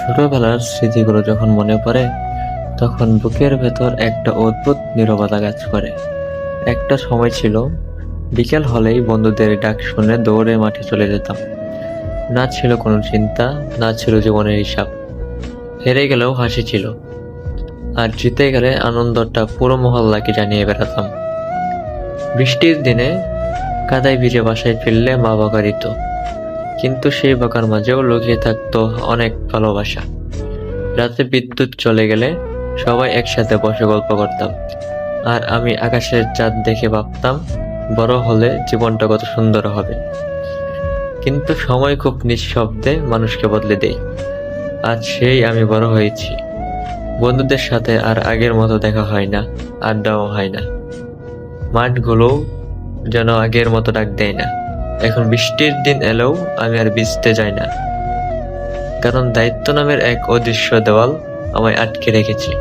ছোটবেলার স্মৃতিগুলো যখন মনে পড়ে, তখন বুকের ভেতর একটা অদ্ভুত নীরবতা কাজ করে। একটা সময় ছিল, বিকেল হলেই বন্ধুদের ডাক শুনে দৌড়ে মাঠে চলে যেতাম। না ছিল কোনো চিন্তা, না ছিল জীবনের হিসাব। হেরে গেলেও হাসি ছিল, আর জিতে গেলে আনন্দটা পুরো মহল্লাকে জানিয়ে বেড়াতাম। বৃষ্টির দিনে কাদায় ভিজে বাসায় ফিরলে মা বকা দিত, কিন্তু সেই বকার মাঝেও লুকিয়ে থাকতো অনেক ভালোবাসা। রাতে বিদ্যুৎ চলে গেলে সবাই একসাথে বসে গল্প করতাম, আর আমি আকাশের চাঁদ দেখে ভাবতাম বড় হলে জীবনটা কত সুন্দর হবে। কিন্তু সময় খুব নিঃশব্দে মানুষকে বদলে দেয়। আজ সেই আমি বড় হয়েছি, বন্ধুদের সাথে আর আগের মতো দেখা হয় না, আড্ডাও হয় না। মাঠগুলোও যেন আগের মতো ডাক দেয় না। এখন বৃষ্টির দিন এলেও আমি আর ভিজতে যাই না, কারণ দায়িত্ব নামের এক অদৃশ্য দেওয়াল আমায় আটকে রেখেছে।